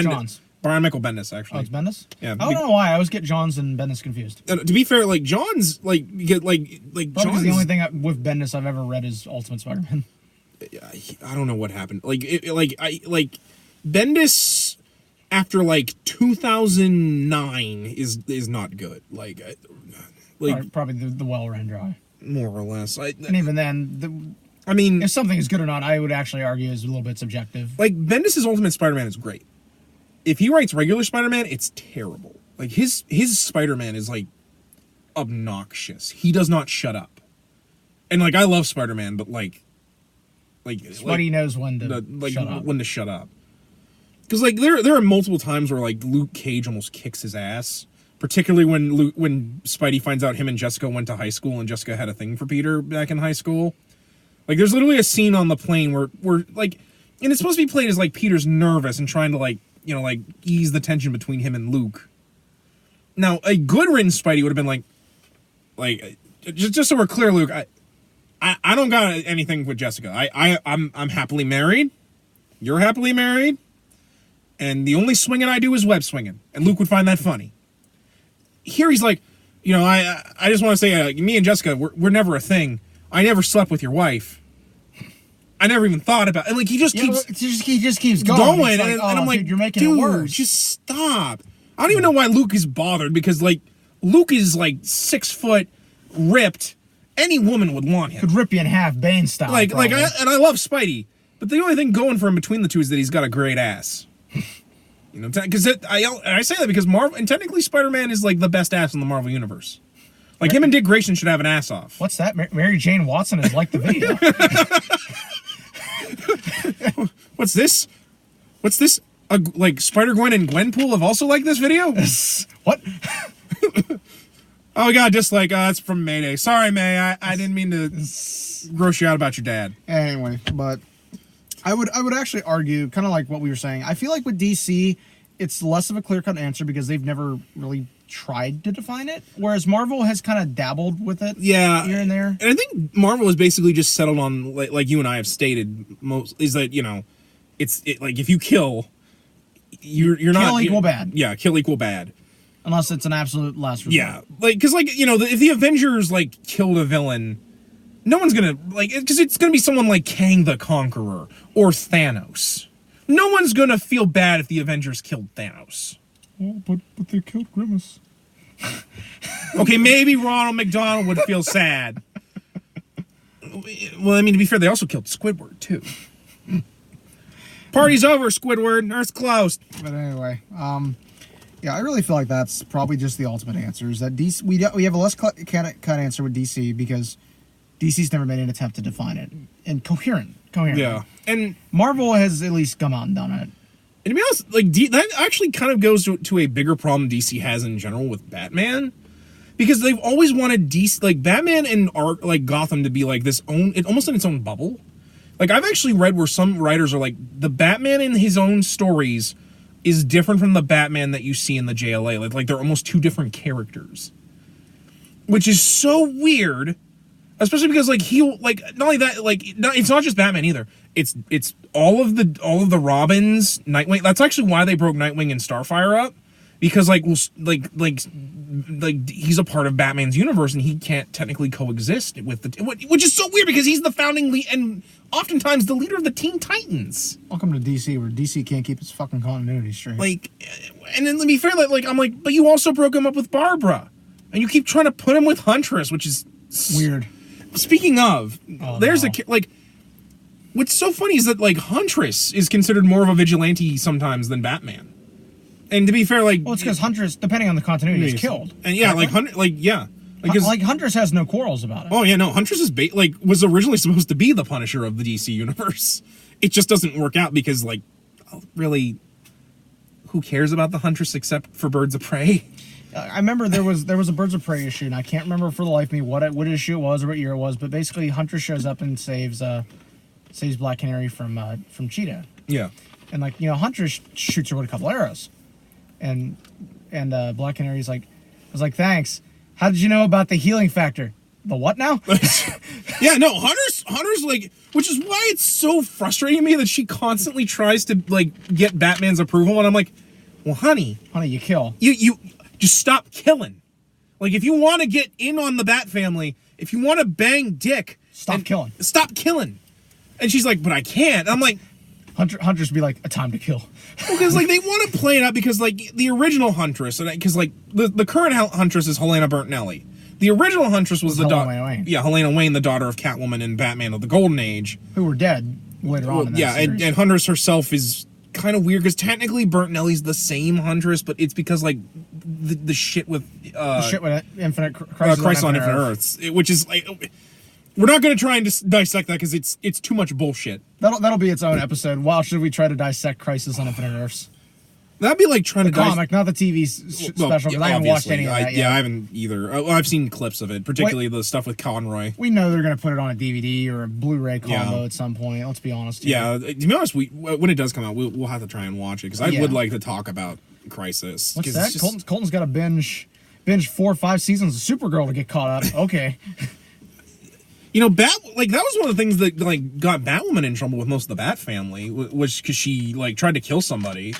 Johns. Brian Michael Bendis, actually. Oh, it's Bendis? Yeah. I don't know why. I always get Johns and Bendis confused. To be fair, like, Johns, like, you get, like Johns... the only thing with Bendis I've ever read is Ultimate Spider-Man. I don't know what happened. Like, Bendis, after, 2009, is not good. Probably the well ran dry. More or less. And even then... if something is good or not, I would actually argue is a little bit subjective. Like, Bendis' Ultimate Spider-Man is great. If he writes regular Spider-Man, it's terrible. Like, his Spider-Man is, like, obnoxious. He does not shut up. And, like, I love Spider-Man, but, Spidey knows when to shut up. When to shut up. Because, like, there are multiple times where, like, Luke Cage almost kicks his ass. Particularly when Spidey finds out him and Jessica went to high school and Jessica had a thing for Peter back in high school. Like, there's literally a scene on the plane where like, and it's supposed to be played as, like, Peter's nervous and trying to, like, you know, like, ease the tension between him and Luke. Now, a good written Spidey would have been like, just so we're clear, Luke, I don't got anything with Jessica. I'm happily married. You're happily married. And the only swinging I do is web swinging. And Luke would find that funny. Here he's like, you know, I just want to say, me and Jessica, we're never a thing. I never slept with your wife. I never even thought about it. And, like, he just keeps going. Like, and I'm like, dude, you're making it worse. Just stop. I don't even know why Luke is bothered, because, like, Luke is, like, 6 foot, ripped. Any woman would want him. Could rip you in half, Bane style. And I love Spidey, but the only thing going for him between the two is that he's got a great ass. You know, because I say that because Marvel, and technically Spider-Man is, like, the best ass in the Marvel universe. Like, him and Dick Grayson should have an ass off. What's that? Mary Jane Watson has liked the video. What's this? Like, Spider-Gwen and Gwenpool have also liked this video? What? Oh, we got a dislike. That's from Mayday. Sorry, May. I didn't mean to gross you out about your dad. Anyway, but I would actually argue, kind of like what we were saying, I feel like with DC, it's less of a clear-cut answer because they've never really tried to define it, whereas Marvel has kind of dabbled with it here and there. And I think Marvel has basically just settled on, like you and I have stated, is that, you know, it's like, if you kill, you're not... Kill equal bad. Yeah, kill equal bad. Unless it's an absolute last resort. Yeah, like, because, like, you know, if the Avengers, like, killed a villain, no one's gonna, like, because it's gonna be someone like Kang the Conqueror or Thanos. No one's gonna feel bad if the Avengers killed Thanos. Oh, but they killed Grimace. Okay, maybe Ronald McDonald would feel sad. Well, I mean, to be fair, they also killed Squidward, too. Party's over, Squidward. Earth's closed. But anyway, Yeah, I really feel like that's probably just the ultimate answer. Is that DC? We have a less cut answer with DC because DC's never made an attempt to define it and coherent. Yeah, and Marvel has at least come out and done it. And to be honest, like that actually kind of goes to a bigger problem DC has in general with Batman, because they've always wanted DC, like Batman and Gotham, to be like this almost in its own bubble. Like I've actually read where some writers are like, the Batman in his own stories is different from the Batman that you see in the JLA. Like they're almost two different characters, which is so weird. Especially because like not only that, like it's not just Batman either. It's all of the Robins, Nightwing. That's actually why they broke Nightwing and Starfire up, because like he's a part of Batman's universe and he can't technically coexist with which is so weird because he's the founding and oftentimes the leader of the Teen Titans. Welcome to DC, where DC can't keep its fucking continuity straight. Like, and then to be fair, like I'm like, but you also broke him up with Barbara, and you keep trying to put him with Huntress, which is weird. Speaking of, like, what's so funny is that like Huntress is considered more of a vigilante sometimes than Batman. And to be fair, like, well, it's because Huntress, depending on the continuity, is killed. And yeah, like because Huntress has no quarrels about it. Oh yeah, no, Huntress is was originally supposed to be the Punisher of the DC universe. It just doesn't work out because like, really, who cares about the Huntress except for Birds of Prey? I remember there was a Birds of Prey issue, and I can't remember for the life of me what issue it was or what year it was, but basically Huntress shows up and saves Black Canary from Cheetah. Yeah. And like, you know, Huntress shoots her with a couple arrows. And Black Canary's like, I was like, thanks. How did you know about the healing factor? The what now? Yeah, no, Hunter's like, which is why it's so frustrating to me that she constantly tries to like get Batman's approval, and I'm like, well, honey, you kill. You just stop killing. Like, if you want to get in on the Bat family, if you want to bang Dick, stop killing. Stop killing. And she's like, but I can't. And I'm like, Huntress be like, a time to kill. Because like they want to play it out because like the original Huntress, and because like the current Huntress is Helena Bertinelli. The original Huntress was the daughter. Yeah, Helena Wayne, the daughter of Catwoman and Batman of the Golden Age, who were dead later on. In that series. And Huntress herself is kind of weird because technically Bertinelli's the same Huntress, but it's because like the shit with Infinite Crisis on Infinite Earths, which is like, we're not going to try and dissect that because it's too much bullshit. That'll be its own episode. Wow, should we try to dissect Crisis on Infinite Earths? That'd be like trying to comic, not the TV special, because I haven't watched any of that yet. Yeah, I haven't either. I've seen clips of it, particularly the stuff with Conroy. We know they're going to put it on a DVD or a Blu-ray combo at some point. Let's be honest. Yeah, to be honest, when it does come out, we'll have to try and watch it because I would like to talk about Crisis. What's that? Colton's got to binge 4 or 5 seasons of Supergirl to get caught up. Okay. You know, that was one of the things that like got Batwoman in trouble with most of the Bat family, was because she like tried to kill somebody.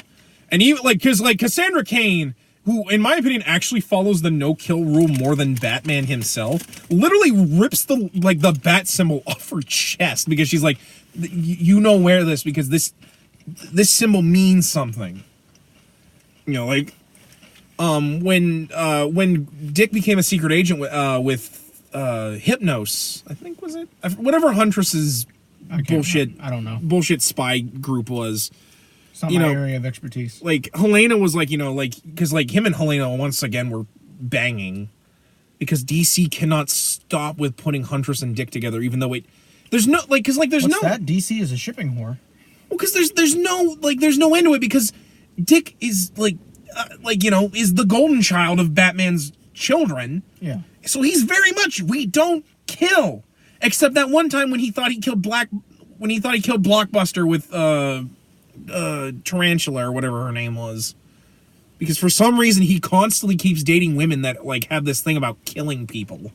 And even because Cassandra Cain, who in my opinion actually follows the no-kill rule more than Batman himself, literally rips the bat symbol off her chest because she's like, you know, wear this because this symbol means something. You know, like when Dick became a secret agent with Hypnos, I think was it, whatever Huntress's bullshit, I don't know, bullshit spy group was. It's not my area of expertise. Like, Helena was like, because like him and Helena once again were banging because DC cannot stop with putting Huntress and Dick together, even though there's no, like, because like there's What's that? DC is a shipping whore. Well, because there's no end to it because Dick is is the golden child of Batman's children. Yeah. So he's very much, we don't kill, except that one time when he thought he killed Blockbuster with Tarantula or whatever her name was, because for some reason he constantly keeps dating women that like have this thing about killing people.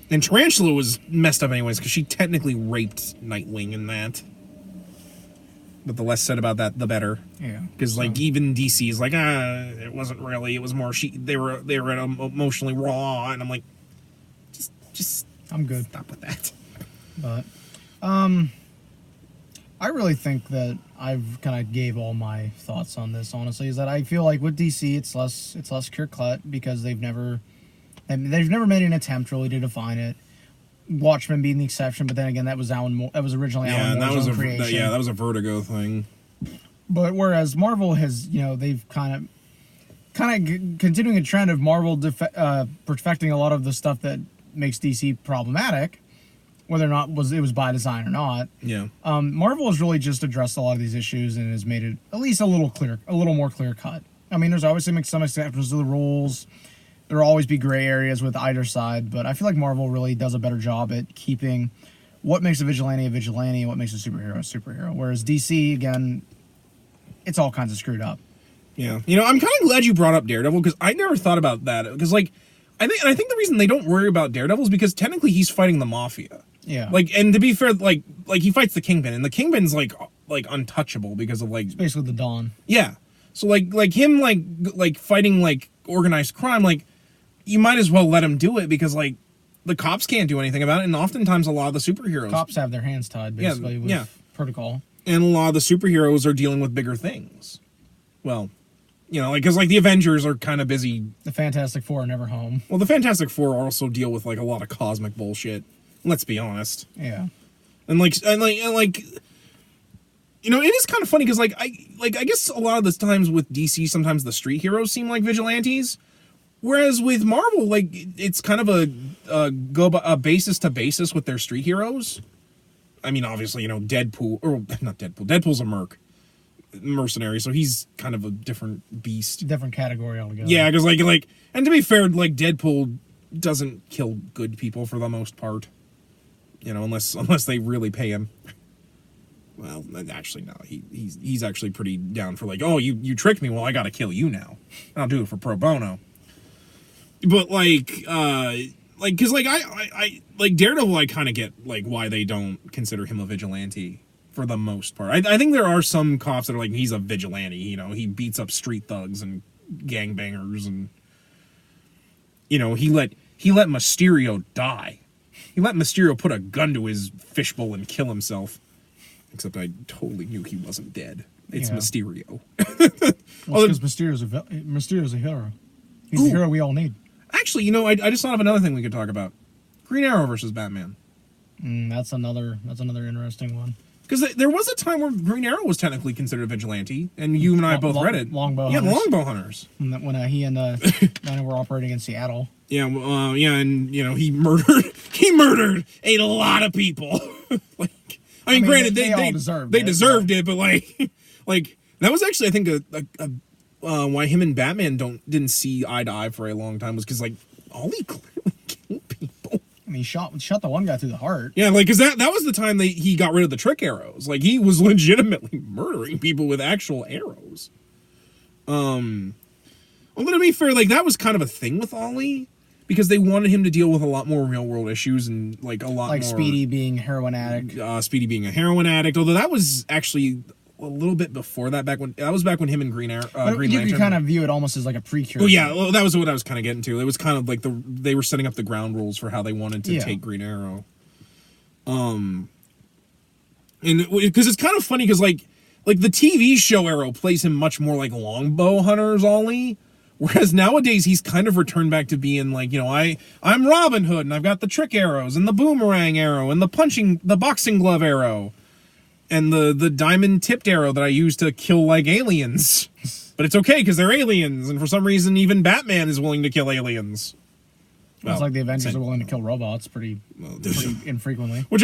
And Tarantula was messed up anyways because she technically raped Nightwing in that. But the less said about that, the better. Yeah. Because like even DC is like, it wasn't really. It was more they were emotionally raw, and I'm like, just I'm good. Stop with that. But I really think that I've kind of gave all my thoughts on this, honestly, is that I feel like with DC it's less clear-cut because they've never made an attempt really to define it. Watchmen being the exception, but then again that was originally Alan Moore's own creation. That was a Vertigo thing. But whereas Marvel has, they've kind of kind of continuing a trend of Marvel perfecting a lot of the stuff that makes DC problematic, whether or not it was by design or not. Yeah. Marvel has really just addressed a lot of these issues and has made it at least a little more clear cut. I mean, there's obviously some exceptions to the rules. There will always be gray areas with either side, but I feel like Marvel really does a better job at keeping what makes a vigilante and what makes a superhero. Whereas DC, again, it's all kinds of screwed up. Yeah. You know, I'm kind of glad you brought up Daredevil because I never thought about that. Because, like, I think the reason they don't worry about Daredevil is because technically he's fighting the Mafia. Yeah. Like, and to be fair, like he fights the Kingpin, and the Kingpin's like untouchable because of like. It's basically the Dawn. Yeah. So like him like fighting like organized crime, like you might as well let him do it because like the cops can't do anything about it, and oftentimes a lot of the superheroes. Cops have their hands tied basically with protocol. And a lot of the superheroes are dealing with bigger things. Well, you know, like because like the Avengers are kind of busy. The Fantastic Four are never home. Well, the Fantastic Four also deal with like a lot of cosmic bullshit. Let's be honest. Yeah. And you know, it is kind of funny because I guess a lot of the times with DC, sometimes the street heroes seem like vigilantes, whereas with Marvel, like it's kind of a basis to basis with their street heroes. I mean, obviously, you know, Deadpool or not Deadpool. Deadpool's a mercenary, so he's kind of a different beast, different category altogether. Yeah, because like, and to be fair, like Deadpool doesn't kill good people for the most part, you know, unless they really pay him. Well, actually, no. He's actually pretty down for like, oh, you tricked me. Well, I got to kill you now. I'll do it for pro bono. But because I like Daredevil, I kind of get like why they don't consider him a vigilante for the most part. I think there are some cops that are like he's a vigilante. You know, he beats up street thugs and gangbangers, and you know he let Mysterio die. He let Mysterio put a gun to his fishbowl and kill himself. Except I totally knew he wasn't dead. It's Mysterio. Well, because Mysterio's a hero. He's the hero we all need. Actually, you know, I just thought of another thing we could talk about. Green Arrow versus Batman. That's another interesting one. Because there was a time where Green Arrow was technically considered a vigilante, and you and I both read it. Longbow Hunters. Longbow Hunters. When he and Nina were operating in Seattle. Yeah, and you know he murdered a lot of people. I mean, granted, they deserved it, but like that was actually I think why him and Batman didn't see eye to eye for a long time was because like Ollie clearly killed people. I mean, he shot the one guy through the heart. Yeah, like because that was the time he got rid of the trick arrows. Like he was legitimately murdering people with actual arrows. Well, to be fair, like that was kind of a thing with Ollie. Because they wanted him to deal with a lot more real world issues and like a lot more. Speedy being a heroin addict. Speedy being a heroin addict, although that was actually a little bit before that. Back when him and Green Lantern. You kind of view it almost as like a precursor. Oh yeah, well, that was what I was kind of getting to. It was kind of like they were setting up the ground rules for how they wanted to take Green Arrow. And because it's kind of funny because like the TV show Arrow plays him much more like Longbow Hunters Ollie. Whereas nowadays he's kind of returned back to being like, you know, I'm Robin Hood and I've got the trick arrows and the boomerang arrow and the boxing glove arrow and the diamond tipped arrow that I use to kill like aliens. But it's okay because they're aliens, and for some reason even Batman is willing to kill aliens. Well, it's like the Avengers are willing to kill robots pretty infrequently. Which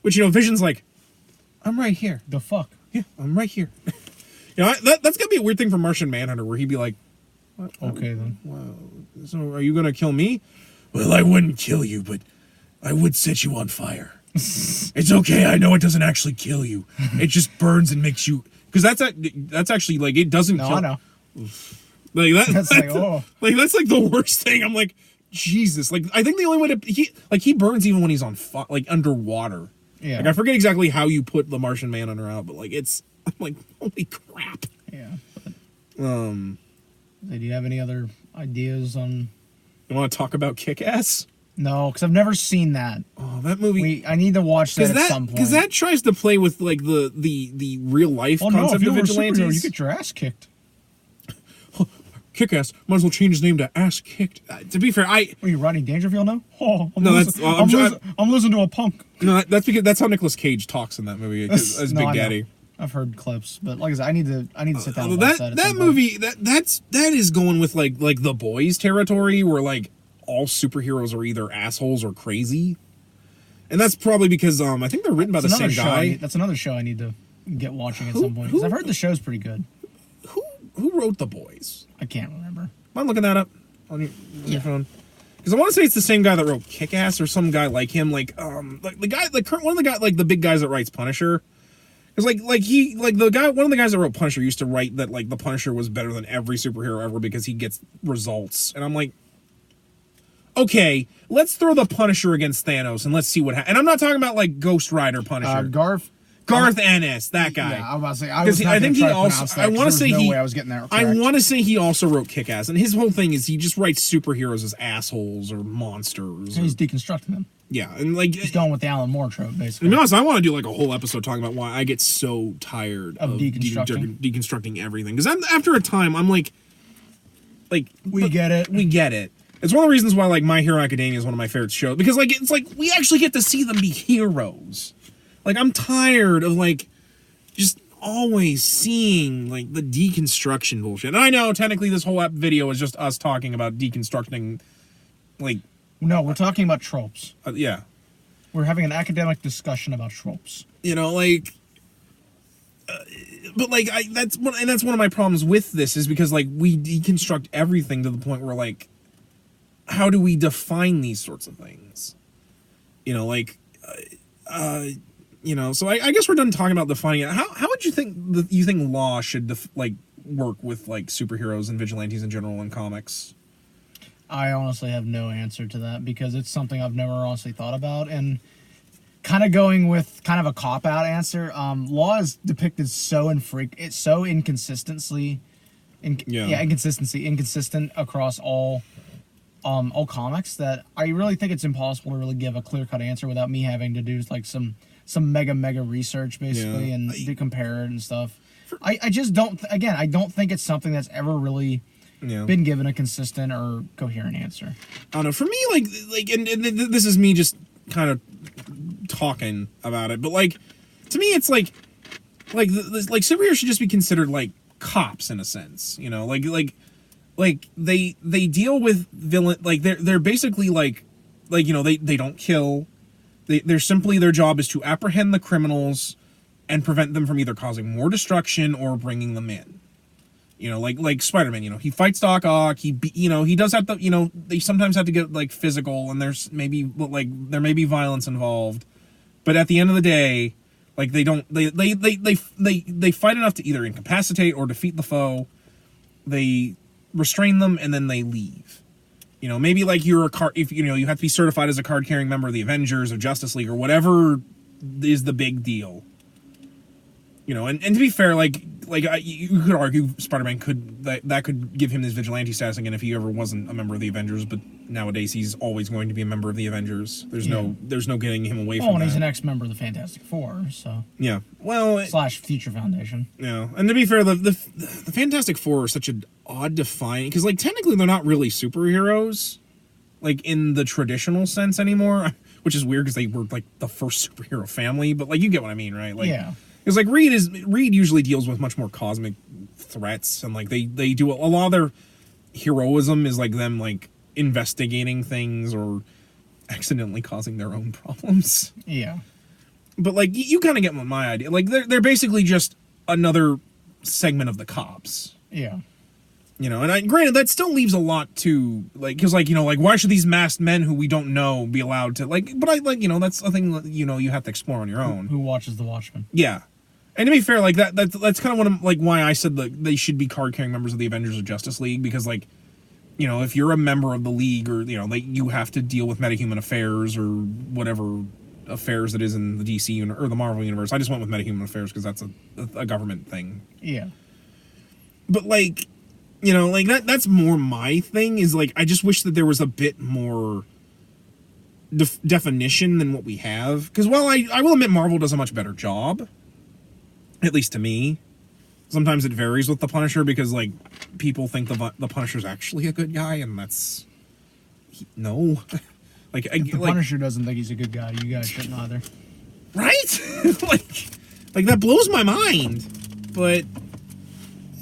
Vision's like, I'm right here. The fuck? Yeah, I'm right here. You know, that's gonna be a weird thing for Martian Manhunter where he'd be like, okay then. Wow. So are you going to kill me? Well, I wouldn't kill you, but I would set you on fire. It's okay. I know it doesn't actually kill you. It just burns and makes you. Because that's actually like it doesn't kill. I know. Like that's like that's like the worst thing. I'm like Jesus. Like I think the only way to he burns even when he's on like underwater. Yeah. Like I forget exactly how you put the Martian Manhunter out, but like I'm like holy crap. Yeah. Do you have any other ideas on? You want to talk about Kick-Ass? No, because I've never seen that. Oh, that movie! I need to watch that at some point. Because that tries to play with like the real life concept of vigilantes. You get your ass kicked. Kick-Ass might as well change his name to Ass Kicked. To be fair, Are you Rodney Dangerfield now? Oh, I'm listening to a punk. No, that's because that's how Nicolas Cage talks in that movie as Big Daddy. I've heard clips, but like I said, I need to sit down and watch that. That movie that is going with like the Boys territory, where like all superheroes are either assholes or crazy, and that's probably because I think they're written by the same guy. That's another show I need to get watching at some point. Because I've heard the show's pretty good. Who wrote The Boys? I can't remember. I'm looking that up on your phone. Because I want to say it's the same guy that wrote Kick-Ass or some guy like him, like the guy, like one of the guy, like the big guys that writes Punisher. Because one of the guys that wrote Punisher used to write that like the Punisher was better than every superhero ever because he gets results, and I'm like, okay, let's throw the Punisher against Thanos and let's see what happens. And I'm not talking about like Ghost Rider Punisher. Garth Ennis, that guy. Yeah, I was about to say. I think he also. I want to say no he. way I was getting that correct. I want to say he also wrote Kick-Ass, and his whole thing is he just writes superheroes as assholes or monsters. He's deconstructing them. Yeah, and like he's going with the Alan Moore trope, basically. To be honest, I want to do like a whole episode talking about why I get so tired of deconstructing everything. Because after a time, I'm like we get it. It's one of the reasons why like My Hero Academia is one of my favorite shows, because like it's like we actually get to see them be heroes. Like I'm tired of like just always seeing like the deconstruction bullshit. And I know technically this whole video is just us talking about deconstructing, like. No, we're talking about tropes. Yeah. We're having an academic discussion about tropes. You know, like, but like that's one of my problems with this is because like we deconstruct everything to the point where like, how do we define these sorts of things? You know, like, you know. So I guess we're done talking about defining it. How would you think law should work with like superheroes and vigilantes in general in comics? I honestly have no answer to that because it's something I've never honestly thought about. And kind of going with kind of a cop-out answer, law is depicted so inconsistent across all comics that I really think it's impossible to really give a clear-cut answer without me having to do like some mega research basically and to compare it and stuff. I just don't. Again, I don't think it's something that's ever really. Yeah. Been given a consistent or coherent answer. I don't know. For me, like, and this is me just kind of talking about it, but like, to me, it's like superheroes should just be considered like cops in a sense, you know, like they deal with villain, like they're basically like you know they don't kill, they're simply their job is to apprehend the criminals and prevent them from either causing more destruction or bringing them in. You know, like Spider-Man, you know, he fights Doc Ock, he does have to, you know, they sometimes have to get like physical and there may be violence involved, but at the end of the day, like they fight enough to either incapacitate or defeat the foe. They restrain them and then they leave. You know, maybe like you have to be certified as a card-carrying member of the Avengers or Justice League or whatever is the big deal. You know, and to be fair, you could argue Spider-Man could give him this vigilante status again if he ever wasn't a member of the Avengers, but nowadays he's always going to be a member of the Avengers. There's no getting him away from that. Oh, and he's an ex-member of the Fantastic Four, so. Yeah. Well, / Future Foundation. Yeah. And to be fair, the Fantastic Four are such an odd defining, because like technically they're not really superheroes, like in the traditional sense anymore, which is weird because they were like the first superhero family, but like you get what I mean, right? Like, yeah. Because like Reed usually deals with much more cosmic threats, and like they do a lot of their heroism is like them like investigating things or accidentally causing their own problems. Yeah. But like you kind of get my idea. Like they're basically just another segment of the cops. Yeah. You know, and granted that still leaves a lot to like, because like, you know, like why should these masked men who we don't know be allowed to like? But I like, you know, that's a thing that, you know, you have to explore on your own. Who watches the Watchmen? Yeah. And to be fair, like that's kind of one of like why I said that they should be card-carrying members of the Avengers or Justice League, because like, you know, if you're a member of the League, or you know, like you have to deal with metahuman affairs or whatever affairs it is in the DC or the Marvel universe. I just went with metahuman affairs because that's a government thing. Yeah. But like, you know, like that's more my thing, is like I just wish that there was a bit more definition than what we have. Because while I will admit Marvel does a much better job, at least to me. Sometimes it varies with the Punisher because like people think the Punisher's actually a good guy, and that's no. Like if the Punisher doesn't think he's a good guy, you guys shouldn't either. Right? Like, that blows my mind. But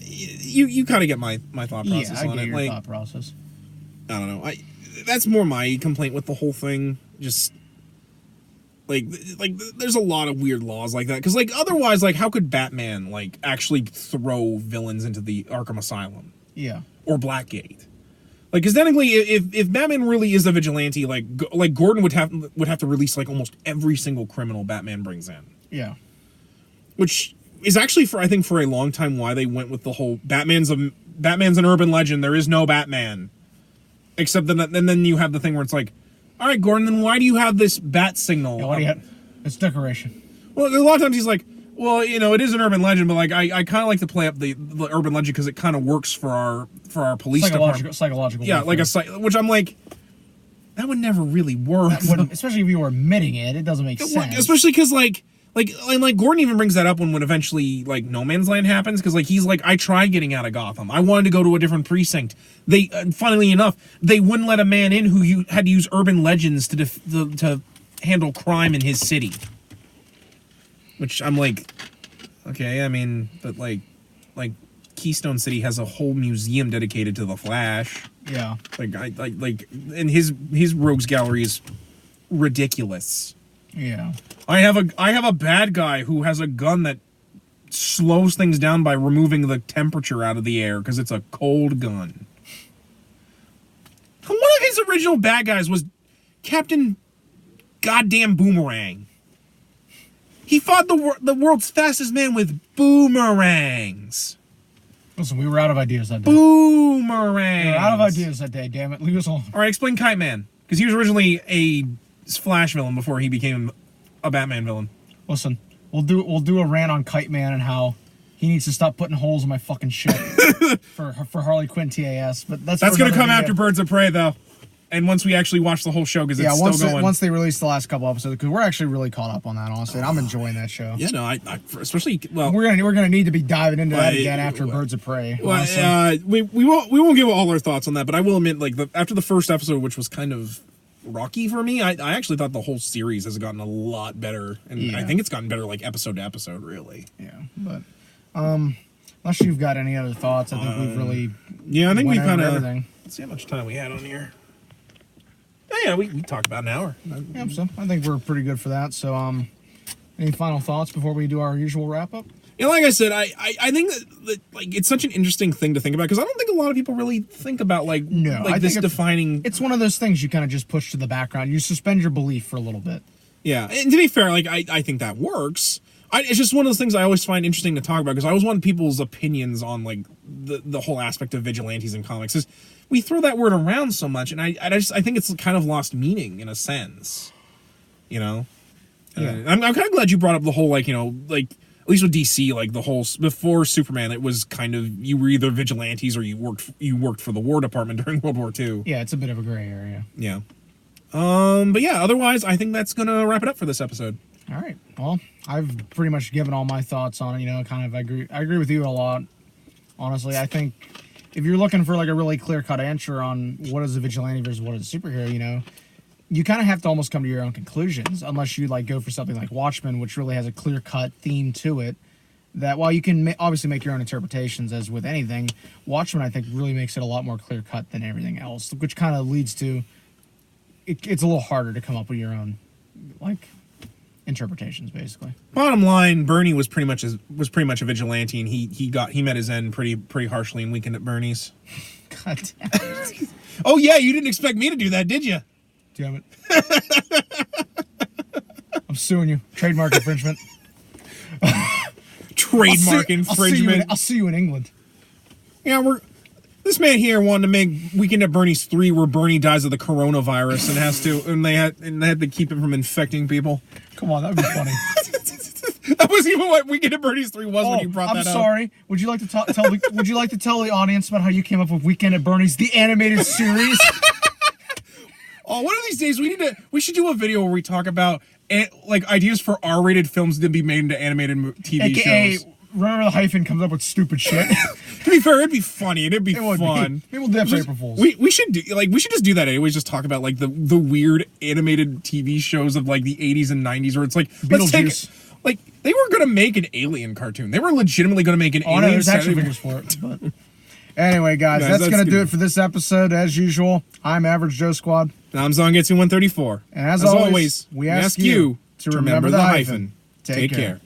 you kind of get my thought process I on get it. your Like, thought process. I don't know. That's more my complaint with the whole thing. Just like there's a lot of weird laws like that. Because like otherwise, like how could Batman like actually throw villains into the Arkham Asylum? Yeah. Or Blackgate? Like, because technically, if Batman really is a vigilante, like Gordon would have to release like almost every single criminal Batman brings in. Yeah. Which is actually I think for a long time why they went with the whole Batman's an urban legend. There is no Batman. Except then you have the thing where it's like, all right, Gordon, then why do you have this bat signal? Yeah, what do you have? It's decoration. Well, a lot of times he's like, well, you know, it is an urban legend, but like I kind of like to play up the urban legend because it kind of works for our police department. Psychological. Yeah, like which I'm like, that would never really work. Especially if you were admitting it doesn't make sense. Especially because like Gordon even brings that up when eventually like No Man's Land happens, because like he's like, I tried getting out of Gotham. I wanted to go to a different precinct. They funnily enough, they wouldn't let a man in who had to use urban legends to handle crime in his city. Which I'm like, okay, I mean, but like Keystone City has a whole museum dedicated to the Flash. Yeah. And his rogues gallery is ridiculous. Yeah. I have a bad guy who has a gun that slows things down by removing the temperature out of the air because it's a cold gun. One of his original bad guys was Captain Goddamn Boomerang. He fought the world's fastest man with boomerangs. Listen, we were out of ideas that day. Boomerangs. We were out of ideas that day, damn it. Leave us alone. All right, explain Kite Man. Because he was originally a Flash villain before he became a Batman villain. Listen, we'll do a rant on Kite Man and how he needs to stop putting holes in my fucking shit for Harley Quinn TAS. But that's going to come after Birds of Prey, though. And once we actually watch the whole show, because it's still going. Once they release the last couple episodes, because we're actually really caught up on that, honestly. And I'm enjoying that show. Yeah, no, I especially, well, we're gonna need to be diving into that again after Birds of Prey. Well, we won't give all our thoughts on that, but I will admit, like after the first episode, which was kind of rocky for me, I actually thought the whole series has gotten a lot better, and I think it's gotten better like episode to episode, really. Yeah, but unless you've got any other thoughts, I think we've really I think we kind of. Everything. Let's see how much time we had on here. Oh, yeah, we talked about an hour. Yeah, so I think we're pretty good for that. So, any final thoughts before we do our usual wrap up? You know, like I said, I think that like it's such an interesting thing to think about, because I don't think a lot of people really think about like this defining. It's one of those things you kind of just push to the background. You suspend your belief for a little bit. Yeah, and to be fair, like I think that works. It's just one of those things I always find interesting to talk about, because I always want people's opinions on like the whole aspect of vigilantes in comics. Is we throw that word around so much, and I think it's kind of lost meaning in a sense, you know. Yeah. I'm kind of glad you brought up the whole like at least with DC, like the whole before Superman, it was kind of you were either vigilantes or you worked for the War Department during World War II. Yeah, it's a bit of a gray area. Yeah. But yeah, otherwise, I think that's gonna wrap it up for this episode. All right. Well, I've pretty much given all my thoughts on it. You know, kind of I agree with you a lot. Honestly, I think if you're looking for like a really clear-cut answer on what is a vigilante versus what is a superhero, you know, you kind of have to almost come to your own conclusions, unless you like go for something like Watchmen, which really has a clear-cut theme to it. That while you can obviously make your own interpretations, as with anything, Watchmen I think really makes it a lot more clear-cut than everything else, which kind of leads to it's a little harder to come up with your own like interpretations, basically. Bottom line, Bernie was pretty much a vigilante, and he met his end pretty harshly in Weekend at Bernie's. God damn it. Oh yeah, you didn't expect me to do that, did you? Damn it. I'm suing you. Trademark infringement. Trademark infringement. I'll see you in England. Yeah, this man here wanted to make Weekend at Bernie's 3 where Bernie dies of the coronavirus and they had to keep it from infecting people. Come on, that would be funny. That was even what Weekend at Bernie's 3 was when you brought that up. I'm sorry. Would you like to tell the audience about how you came up with Weekend at Bernie's, the animated series? Oh, one of these days we should do a video where we talk about like ideas for R-rated films to be made into animated TV shows. Remember the Hyphen comes up with stupid shit. To be fair, it'd be funny and it'd be fun. Maybe we'll do that for April Fools. We should just do that anyways. Just talk about like the weird animated TV shows of like the 80s and 90s, where it's like Beetlejuice. Like, they were gonna make an Alien cartoon. They were legitimately gonna make an Oh, no, Alien there's action Saturday figures for it. But anyway, guys, Guys, that's going to do good. it for this episode. As usual, I'm Average Joe Squad. And I'm Zongetsu 134. And as always, we ask you to remember the hyphen. Take care.